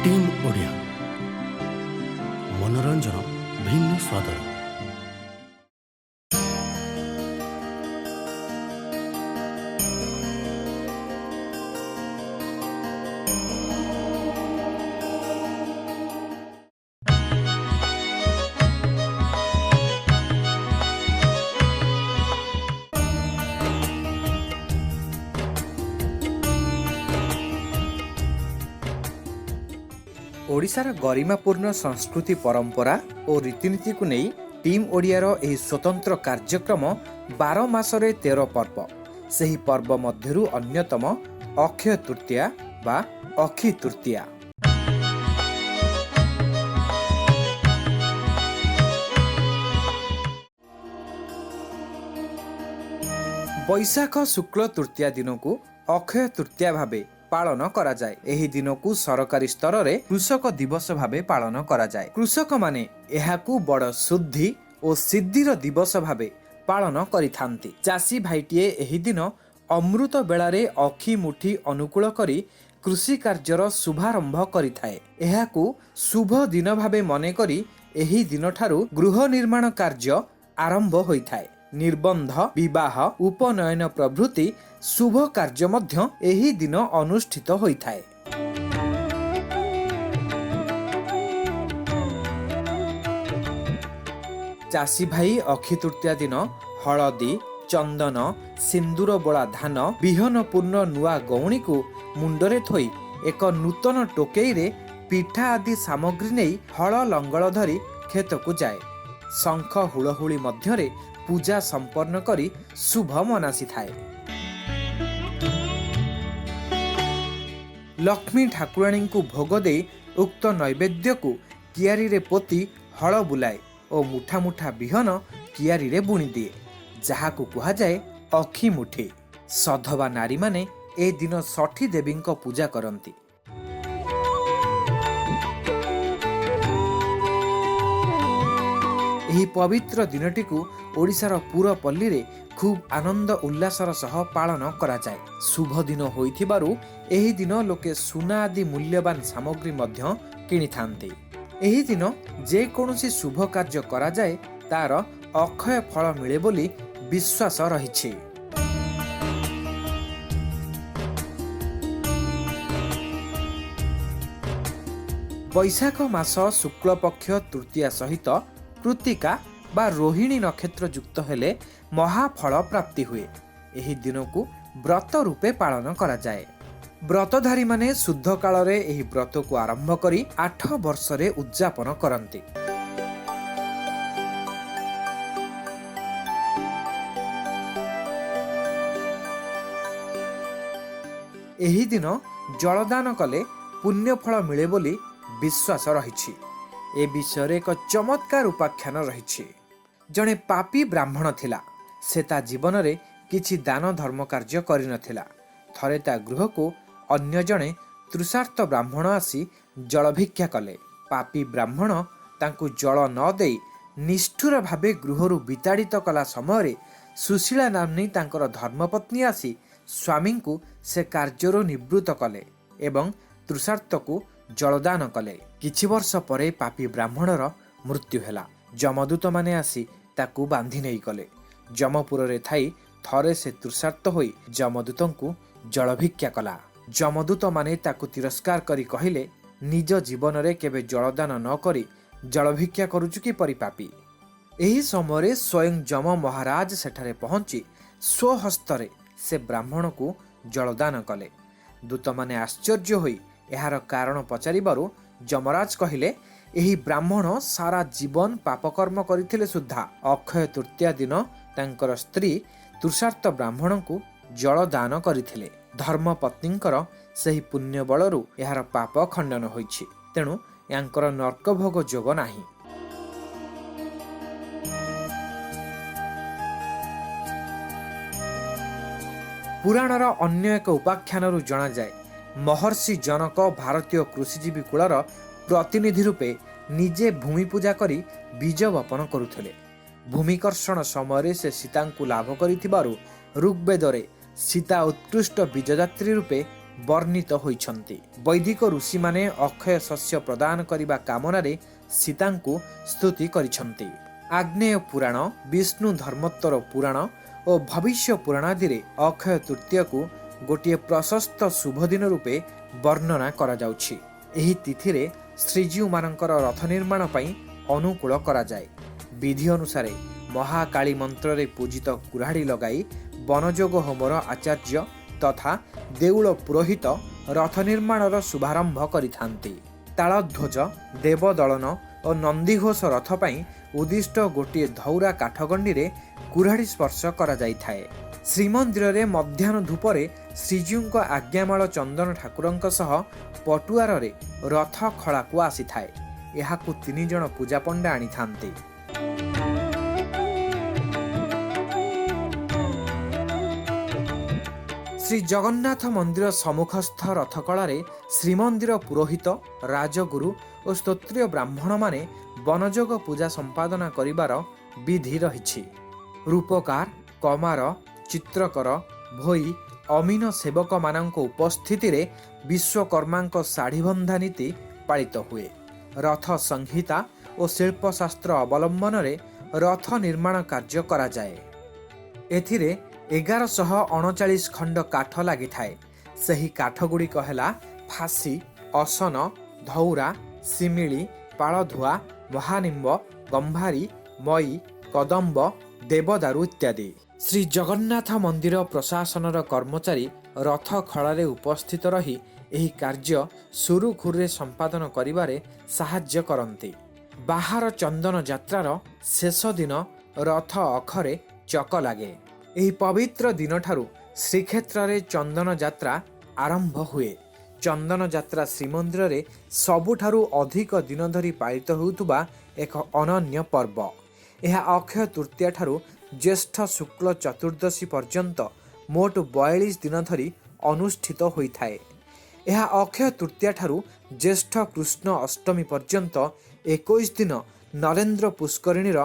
Team Odia मनोरंजन भिन्न स्वादर। ओडिशार गरिमापूर्ण संस्कृति परंपरा और रीतिनीति को नहीं टीम ओडियार एही स्वतंत्र कार्यक्रम 12 मासरे 13 पर्व। सही पर्व मध्यरु अन्यतम अक्षय तृतीया बा अक्षी तृतीया। बैशाख शुक्ल तृतीया दिन को अक्षय तृतीया भावे पालन करा जाए। एही दिन को सरकारी स्तर रे कृषक दिवस भावे पालन करा जाए। कृषक माने एहाकू बड़ शुद्धि और सिद्धिर दिवस भावे पालन करिथांती। चाषी भाईटिए एही दिन अमृत बेलारे अखी मुठी अनुकूल करी कृषि कार्यर शुभारंभ करिथाए। एहाकू शुभ दिन भावे मने करी एही दिन ठारू गृह निर्माण कार्य आरंभ होइथाए। निर्बंध विवाह उपनयन प्रभृति शुभ कार्य मध्य एही दिन अनुष्ठित होइथाए। चाषी भाई अक्षी तृतीया दिन हलदी चंदन सिंदूर बोला धान विहन पूर्ण नुआ गौणी को मुंडरे थोई एक नूतन टोकेई रे पिठा आदि सामग्री नहीं हल लंगल धरी खेत को जाए। शंख हुलहुली मध्यरे पूजा संपन्न करी शुभ मनासी थाए। लक्ष्मी ठाकुराणी को भोग दे उक्त नैवेद्य को कियारी रे पोती हल बुलाए और मुठा मुठा बिहन कियारी रे बुणी दिए, जहा को कहा जाए अखी मुठी। सधवा नारी माने ए दिन षठी देवी पूजा करती। ଏହି पवित्र दिनटी को ओडिशार पुरपल्ली रे खूब आनंद उल्लासर सह पालन करा जाए। शुभ दिन होइथिबारु एही दिन लोके सुना आदि मूल्यवान सामग्री मध्य किनिथांती। एही दिन जे कोनोसी शुभ कार्य करा जाए तार अक्षय फल मिले बोली विश्वास रहिछि। बैशाख मास शुक्ल पक्ष तृतीया सहित कृतिका बा रोहिणी नक्षत्र युक्त हेले महाफल प्राप्ति हुए। एही दिन को व्रत रूपे पालन करा जाए। व्रतधारी माने शुद्ध काल रे एही व्रत को आरंभ करी 8 वर्ष रे उद्यापन करंती। एही दिन जलदान कले पुण्य फल मिले बोली विश्वास रहिछि। ए विषय एक चमत्कार उपाख्यान रही। जड़े पापी ब्राह्मण थिला, से ता जीवन रे किछि दान धर्म कार्य करि नथिला। थरे ता गृह को अन्य जड़े तृषार्थ ब्राह्मण आसी जल भिक्षा कले। पापी ब्राह्मण तांकु जल न देई निष्ठुर भावे गृहरु विताड़ित कला समय सुशीला नामनी तांकर धर्मपत्नी आसी स्वामी को से कार्यरु निवृत्त कले एवं तृषार्थ को जलदान कले। किछि वर्ष परे पापी ब्राह्मणर मृत्यु हेला। जमदूत माने आसी ताकू बांधी नहीं गले। जमपुर रे थाई थरे से तृषार्थ होई जमदूतंकु जल भिक्षा कला। जमदूत माने ताकू तिरस्कार करी कहिले, निज जीवन रे केबे जलदान न करी जल भिक्षा करूचु कि परि पापी। एही समय स्वयं जम महाराज सेठारे पहुंची स्वहस्तरे से ब्राह्मण को जलदान कले। दूत माने आश्चर्य होई एहार कारण पचारिबारु जमराज कहिले, एही ब्राह्मण सारा जीवन पापकर्म करिथिले सुद्धा अक्षय तृतीया दिन तांकर स्त्री तृषार्थ ब्राह्मण को जल दान करिथिले। धर्मपत्नींकर सही पुण्य बलरु एहार पाप खंडन होइछि। तेणु यांकर नर्क भोग जोग नाही। पुराणर अन्य एक उपाख्यानरु जणा जाए महर्षि जनक भारतीय कृषिजीवी कूलर प्रतिनिधि रूपे निजे भूमि पूजा करी बीज वपन करुथिले। भूमिकर्षण समय से सीता को लाभ करिथिबारु ऋग्वेदरे सीता उत्कृष्ट बीजदात्री रूपे ବର୍ଣ୍ଣିତ ହୋଇଛନ୍ତି। ବୈଦିକ ଋଷିମାନେ ଅକ୍ଷୟ ଶସ୍ୟ ପ୍ରଦାନ କରିବା କାମନାରେ ସୀତାଙ୍କୁ ସ୍ତୁତି କରିଛନ୍ତି। ଆଗ୍ନେୟ ପୁରାଣ, ବିଷ୍ଣୁ ଧର୍ମୋତ୍ତର ପୁରାଣ ଓ ଭବିଷ୍ୟ ପୁରାଣ ଆଦିରେ ଅକ୍ଷୟ ତୃତୀୟକୁ ଗୋଟିଏ ପ୍ରଶସ୍ତ ଶୁଭ ଦିନ ରୂପେ ବର୍ଣ୍ଣନା କରାଯାଉଛି। ଏହି ତିଥିରେ ଶ୍ରୀଜୀଉମାନଙ୍କର ରଥ ନିର୍ମାଣ ପାଇଁ ଅନୁକୂଳ କରାଯାଏ। ବିଧି ଅନୁସାରେ ମହାକାଳୀ ମନ୍ତ୍ରରେ ପୂଜିତ କୁରାଢ଼ୀ ଲଗାଇ ବନଯୋଗ ହୋମର ଆଚାର୍ଯ୍ୟ ତଥା ଦେଉଳ ପୁରୋହିତ ରଥ ନିର୍ମାଣର ଶୁଭାରମ୍ଭ କରିଥାନ୍ତି। ତାଳଧ୍ୱଜ, ଦେବଦଳନ ଓ ନନ୍ଦିଘୋଷ ରଥ ପାଇଁ ଉଦ୍ଦିଷ୍ଟ ଗୋଟିଏ ଧଉରା କାଠଗଣ୍ଡିରେ କୁରାଢ଼ୀ ସ୍ପର୍ଶ କରାଯାଇଥାଏ। ଶ୍ରୀମନ୍ଦିରରେ ମଧ୍ୟାହ୍ନ ଧୂପରେ ଶ୍ରୀଜୀଉଙ୍କ ଆଜ୍ଞାମାଳ ଚନ୍ଦନ ଠାକୁରଙ୍କ ସହ ପଟୁଆରରେ ରଥ ଖଳାକୁ ଆସିଥାଏ। ଏହାକୁ 3 ଜଣ ପୂଜା ପଣ୍ଡା ଆଣିଥାନ୍ତି। ଶ୍ରୀ ଜଗନ୍ନାଥ ମନ୍ଦିର ସମ୍ମୁଖସ୍ଥ ରଥକଳାରେ ଶ୍ରୀମନ୍ଦିର ପୁରୋହିତ, ରାଜଗୁରୁ ଓ ସ୍ତୋତ୍ରୀୟ ବ୍ରାହ୍ମଣମାନେ ବନଯୋଗ ପୂଜା ସମ୍ପାଦନା କରିବାର ବିଧି ରହିଛି। ରୂପକାର, କମାର, ଚିତ୍ରକର, ଭୋଇ, ଅମିନ ସେବକମାନଙ୍କ ଉପସ୍ଥିତିରେ ବିଶ୍ୱକର୍ମାଙ୍କ ଶାଢ଼ୀବନ୍ଧା ନୀତି ପାଳିତ ହୁଏ। ରଥ ସଂହିତା ଓ ଶିଳ୍ପଶାସ୍ତ୍ର ଅବଲମ୍ବନରେ ରଥ ନିର୍ମାଣ କାର୍ଯ୍ୟ କରାଯାଏ। ଏଥିରେ 1139 ଖଣ୍ଡ କାଠ ଲାଗିଥାଏ। ସେହି କାଠଗୁଡ଼ିକ ହେଲା ଫାଶୀ, ଅସନ, ଧଉରା, ଶିମିଳି, ପାଳଧୁଆ, ମହାନିମ୍ବ, ଗମ୍ଭାରୀ, ମଇ, କଦମ୍ବ, ଦେବଦାରୁ ଇତ୍ୟାଦି। ଶ୍ରୀ ଜଗନ୍ନାଥ ମନ୍ଦିର ପ୍ରଶାସନର କର୍ମଚାରୀ ରଥ ଖଳାରେ ଉପସ୍ଥିତ ରହି ଏହି କାର୍ଯ୍ୟ ସୁରୁଖୁରୁରେ ସମ୍ପାଦନ କରିବାରେ ସାହାଯ୍ୟ କରନ୍ତି। ବାହାର ଚନ୍ଦନ ଯାତ୍ରାର ଶେଷ ଦିନ ରଥ ଅଖରେ ଚକ ଲାଗେ। ଏହି ପବିତ୍ର ଦିନଠାରୁ ଶ୍ରୀକ୍ଷେତ୍ରରେ ଚନ୍ଦନ ଯାତ୍ରା ଆରମ୍ଭ ହୁଏ। ଚନ୍ଦନ ଯାତ୍ରା ଶ୍ରୀମନ୍ଦିରରେ ସବୁଠାରୁ ଅଧିକ ଦିନ ଧରି ପାଳିତ ହେଉଥିବା ଏକ ଅନନ୍ୟ ପର୍ବ। ଏହା ଅକ୍ଷୟ ତୃତୀୟା ଠାରୁ ଜ୍ୟେଷ୍ଠ ଶୁକ୍ଳ ଚତୁର୍ଦ୍ଦଶୀ ପର୍ଯ୍ୟନ୍ତ ମୋଟ 42 ଦିନ ଧରି ଅନୁଷ୍ଠିତ ହୋଇଥାଏ। ଏହା ଅକ୍ଷୟ ତୃତୀୟା ଠାରୁ ଜ୍ୟେଷ୍ଠ କୃଷ୍ଣ ଅଷ୍ଟମୀ ପର୍ଯ୍ୟନ୍ତ 21 ଦିନ ନରେନ୍ଦ୍ର ପୁଷ୍କରିଣୀର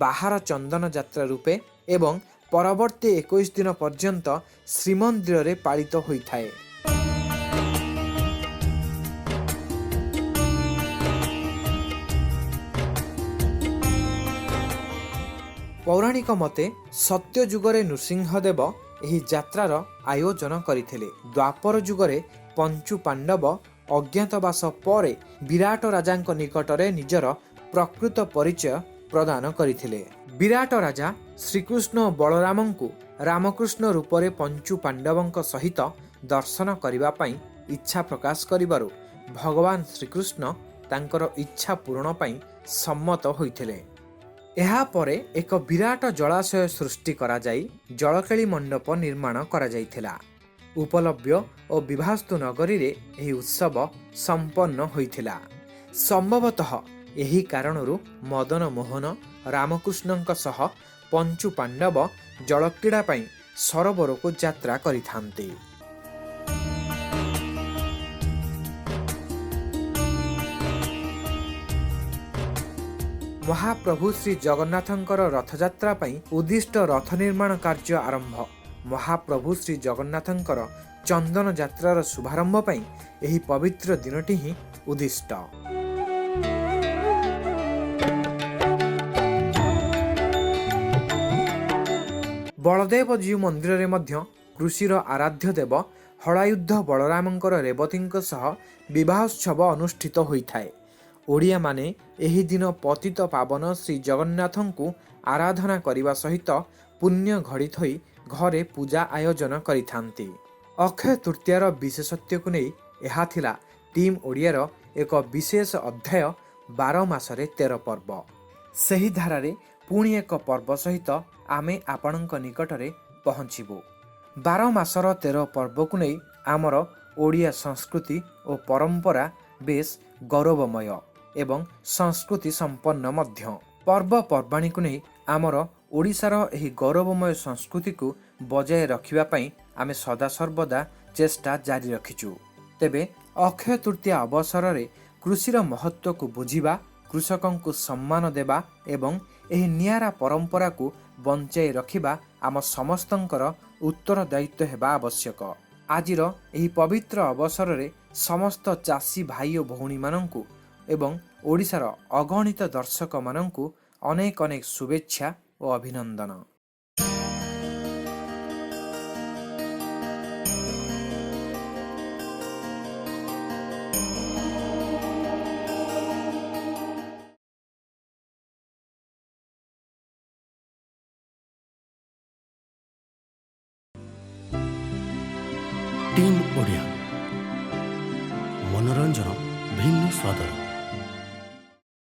ବାହାର ଚନ୍ଦନ ଯାତ୍ରା ରୂପେ ଏବଂ ପରବର୍ତ୍ତୀ 21 ଦିନ ପର୍ଯ୍ୟନ୍ତ ଶ୍ରୀମନ୍ଦିରରେ ପାଳିତ ହୋଇଥାଏ। ପୌରାଣିକ ମତେ ସତ୍ୟ ଯୁଗରେ ନୃସିଂହଦେବ ଏହି ଯାତ୍ରାର ଆୟୋଜନ କରିଥିଲେ। ଦ୍ୱାପର ଯୁଗରେ ପଞ୍ଚୁ ପାଣ୍ଡବ ଅଜ୍ଞାତବାସ ପରେ ବିରାଟ ରାଜାଙ୍କ ନିକଟରେ ନିଜର ପ୍ରକୃତ ପରିଚୟ ପ୍ରଦାନ କରିଥିଲେ। ବିରାଟ ରାଜା ଶ୍ରୀକୃଷ୍ଣ ଓ ବଳରାମଙ୍କୁ ରାମକୃଷ୍ଣ ରୂପରେ ପଞ୍ଚୁ ପାଣ୍ଡବଙ୍କ ସହିତ ଦର୍ଶନ କରିବା ପାଇଁ ଇଚ୍ଛା ପ୍ରକାଶ କରିବାରୁ ଭଗବାନ ଶ୍ରୀକୃଷ୍ଣ ତାଙ୍କର ଇଚ୍ଛା ପୂରଣ ପାଇଁ ସମ୍ମତ ହୋଇଥିଲେ। ଏହାପରେ ଏକ ବିରାଟ ଜଳାଶୟ ସୃଷ୍ଟି କରାଯାଇ ଜଳକେଳି ମଣ୍ଡପ ନିର୍ମାଣ କରାଯାଇଥିଲା। ଉପଲବ୍ୟ ଓ ବିଭାସ୍ତୁ ନଗରୀରେ ଏହି ଉତ୍ସବ ସମ୍ପନ୍ନ ହୋଇଥିଲା। ସମ୍ଭବତଃ ଏହି କାରଣରୁ ମଦନ ମୋହନ ରାମକୃଷ୍ଣଙ୍କ ସହ ପଞ୍ଚୁ ପାଣ୍ଡବ ଜଳକ୍ରୀଡ଼ା ପାଇଁ ସରୋବରକୁ ଯାତ୍ରା କରିଥାନ୍ତି। ମହାପ୍ରଭୁ ଶ୍ରୀ ଜଗନ୍ନାଥଙ୍କର ରଥଯାତ୍ରା ପାଇଁ ଉଦ୍ଦିଷ୍ଟ ରଥ ନିର୍ମାଣ କାର୍ଯ୍ୟ ଆରମ୍ଭ। ମହାପ୍ରଭୁ ଶ୍ରୀ ଜଗନ୍ନାଥଙ୍କର ଚନ୍ଦନ ଯାତ୍ରାର ଶୁଭାରମ୍ଭ ପାଇଁ ଏହି ପବିତ୍ର ଦିନଟି ହିଁ ଉଦ୍ଦିଷ୍ଟ। ବଳଦେବଜୀଉ ମନ୍ଦିରରେ ମଧ୍ୟ କୃଷିର ଆରାଧ୍ୟ ଦେବ ହଳାୟୁଦ୍ଧ ବଳରାମଙ୍କର ରେବତୀଙ୍କ ସହ ବିବାହୋତ୍ସବ ଅନୁଷ୍ଠିତ ହୋଇଥାଏ। ଓଡ଼ିଆମାନେ ଏହି ଦିନ ପତିତ ପାବନ ଶ୍ରୀ ଜଗନ୍ନାଥଙ୍କୁ ଆରାଧନା କରିବା ସହିତ ପୁଣ୍ୟ ଘଡ଼ି ଥୋଇ ଘରେ ପୂଜା ଆୟୋଜନ କରିଥାନ୍ତି। ଅକ୍ଷୟ ତୃତୀୟାର ବିଶେଷତ୍ୱକୁ ନେଇ ଏହା ଥିଲା ଟିମ୍ ଓଡ଼ିଆର ଏକ ବିଶେଷ ଅଧ୍ୟାୟ 12 ମାସରେ 13 ପର୍ବ। ସେହି ଧାରାରେ ପୁଣି ଏକ ପର୍ବ ସହିତ ଆମେ ଆପଣଙ୍କ ନିକଟରେ ପହଞ୍ଚିବୁ। 12 ମାସର 13 ପର୍ବକୁ ନେଇ ଆମର ଓଡ଼ିଆ ସଂସ୍କୃତି ଓ ପରମ୍ପରା ବେଶ ଗୌରବମୟ ଏବଂ ସଂସ୍କୃତି ସମ୍ପନ୍ନ ମଧ୍ୟ। ପର୍ବପର୍ବାଣୀକୁ ନେଇ ଆମର ଓଡ଼ିଶାର ଏହି ଗୌରବମୟ ସଂସ୍କୃତିକୁ ବଜାୟ ରଖିବା ପାଇଁ ଆମେ ସଦାସର୍ବଦା ଚେଷ୍ଟା ଜାରି ରଖିଛୁ। ତେବେ ଅକ୍ଷୟ ତୃତୀୟା ଅବସରରେ କୃଷିର ମହତ୍ତ୍ୱକୁ ବୁଝିବା, କୃଷକଙ୍କୁ ସମ୍ମାନ ଦେବା ଏବଂ ଏହି ନିଆରା ପରମ୍ପରାକୁ ବଞ୍ଚାଇ ରଖିବା ଆମ ସମସ୍ତଙ୍କର ଉତ୍ତରଦାୟିତ୍ୱ ହେବା ଆବଶ୍ୟକ। ଆଜିର ଏହି ପବିତ୍ର ଅବସରରେ ସମସ୍ତ ଚାଷୀ ଭାଇ ଓ ଭଉଣୀମାନଙ୍କୁ ଏବଂ ଓଡ଼ିଶାର ଅଗଣିତ ଦର୍ଶକମାନଙ୍କୁ ଅନେକ ଅନେକ ଶୁଭେଚ୍ଛା ଓ ଅଭିନନ୍ଦନ। ଟିମ୍ ଓଡ଼ିଆ, ମନୋରଞ୍ଜନ ଭିନ୍ନ ସ୍ୱାଦର।